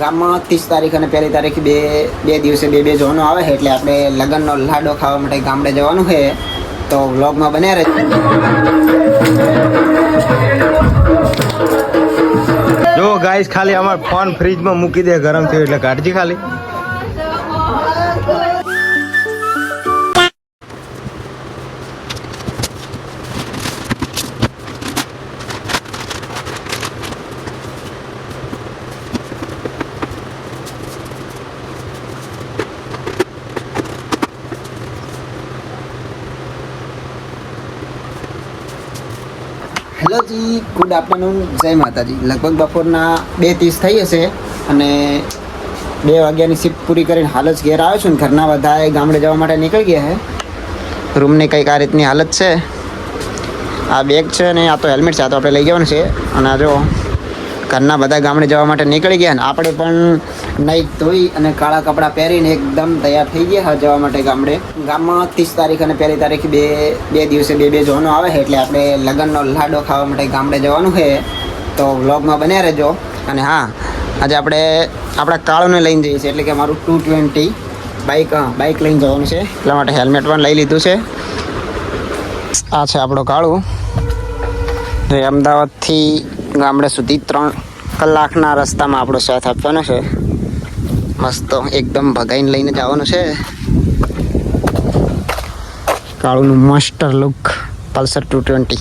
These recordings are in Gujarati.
ગામમાં 30 તારીખ અને 1 તારીખ બે દિવસે બે જોવાનો આવે છે, એટલે આપણે લગ્નનો લાડો ખાવા માટે ગામડે જવાનું છે, તો વ્લોગમાં બન્યા રહેજો. જો ગાઈસ ખાલી અમાર ફોન ફ્રીજમાં મૂકી દે, ગરમ થયો એટલે કાઢજી ખાલી. હેલો જી, ગુડ આફ્ટરનૂન, જય માતાજી. લગભગ બપોરના 2:30 થઈ હશે અને 2 વાગ્યાની શિફ્ટ પૂરી કરીને હાલ જ ઘેર આવ્યો છું ને ઘરના બધાએ ગામડે જવા માટે નીકળી ગયા છે. રૂમની કંઈક આ રીતની હાલત છે. આ બેગ છે ને આ તો હેલ્મેટ છે, આ તો આપણે લઈ જવાનું છે. અને આ જો ઘરના બધા ગામડે જવા માટે નીકળી ગયા ને આપણે પણ નહીં ધોઈ અને કાળા કપડાં પહેરીને એકદમ તૈયાર થઈ ગયા જવા માટે ગામડે. ગામમાં 30 તારીખ અને 1 તારીખ બે દિવસે બે જોવાનો આવે છે, એટલે આપણે લગ્નનો લાડો ખાવા માટે ગામડે જવાનું છે, તો વ્લોગમાં બન્યા રહેજો. અને હા, આજે આપણે આપણા કાળુને લઈને જઈએ છીએ, એટલે કે મારું 220 બાઇક લઈને જવાનું છે, એટલા માટે હેલ્મેટ પણ લઈ લીધું છે. આ છે આપણો કાળું, જે અમદાવાદથી ગામડે સુધી 3 કલાકના રસ્તામાં આપણો સાથ આપવાનો છે. મસ્ત એકદમ ભગાઈને લઈને જવાનું છે. કાળુનું માસ્ટર લુક પલ્સર 220.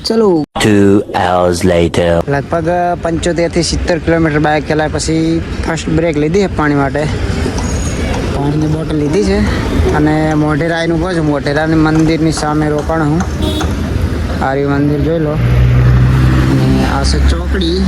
ચલો 2 hours later. લગભગ 75 થી 70 કિલોમીટર બાઇક ચલાવ્યા પછી ફર્સ્ટ બ્રેક લીધી છે પાણી માટે. પાણીની બોટલ લીધી છે અને મોઢેરા આવીને કહું છું, મોઢેરાની મંદિરની સામે રોકાણ હું. આર્ય મંદિર જોઈ લો. અને આ છે ચોકડી.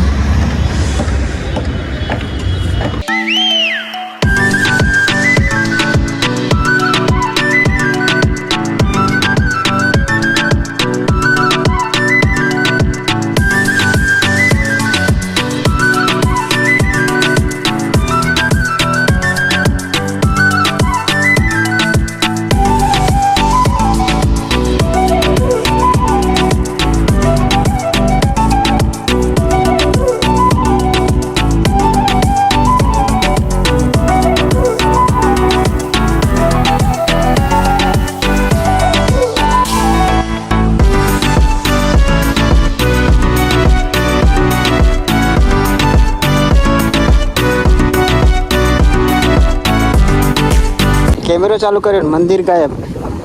કેમેરો ચાલુ કર્યો, મંદિર ગાયબ.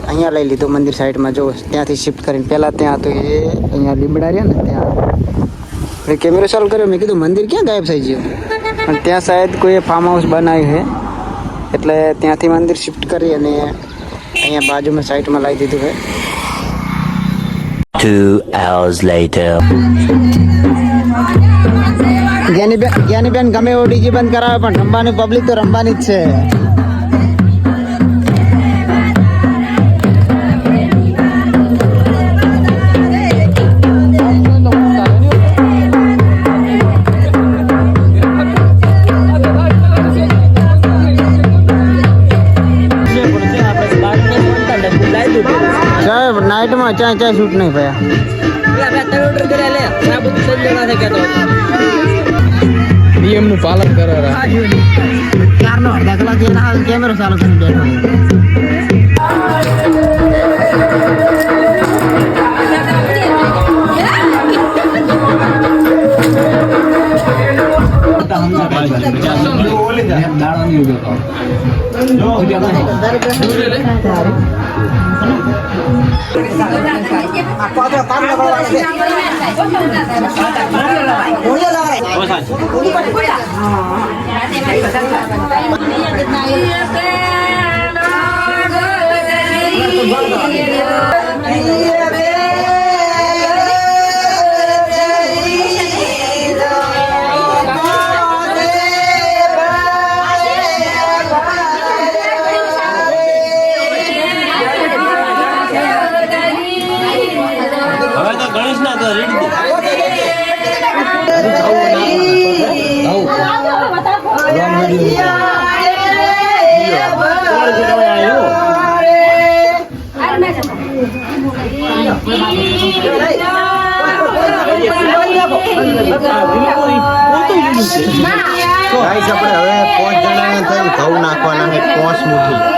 અહીંયા લઈ લીધું મંદિર સાઈડમાં, જો ત્યાંથી શિફ્ટ કરીને. પહેલાં ત્યાં હતું એ અહીંયા લીમડા રહ્યા ને ત્યાં. એટલે કેમેરો ચાલુ કર્યો, મેં કીધું મંદિર ક્યાં ગાયબ થઈ ગયું. પણ ત્યાં શાયદ કોઈ ફાર્મ હાઉસ બનાવ્યું છે, એટલે ત્યાંથી મંદિર શિફ્ટ કરી અને અહીંયા બાજુમાં સાઈડમાં લાવી દીધું છે. 2 hours later. જ્ઞાનીબેન ગમે એવો ડીજે બંધ કરાવે પણ રમવાની પબ્લિક તો રમવાની જ છે. નાઇટમાં ચાય શૂટ નહીં ભયા. નિયમ નું પાલન કરો. ચારનો અડધા કલાક કેમેરો ચાલુ કરીને બેઠો. ગાઈસ આપણે હવે 5 જણાને થઈને ઘઉં નાખવાના છે 5 મુઠ્ઠી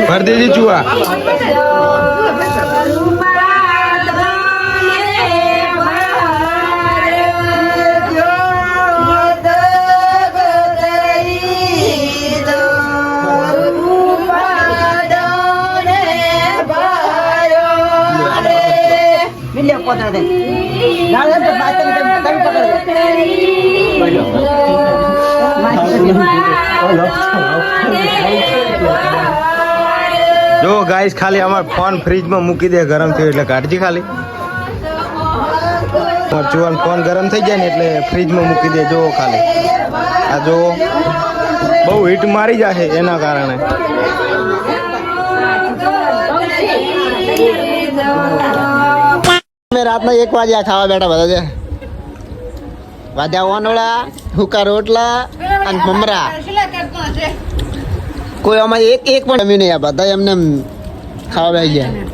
ભર દેજે ચુઆ જો ગાઈસ ખાલી અમાર ફોન ફ્રીજમાં મૂકી દે ગરમ થયો એટલે કાઢજી ખાલી ચુવાન ફોન ગરમ થઈ જાય ને એટલે ફ્રીજમાં મૂકી દે જો ખાલી આ જો બહુ હીટ મારી જાય એના કારણે મેં રાતના 1 વાગે આ ખાવા બેઠા બધા છે વાદ્યા વાનોળા હુકા રોટલા અને મમરા કોઈ આમાં એક પણ જમ્યું નહીં આ બધા એમને ખાવા બેસી ગયા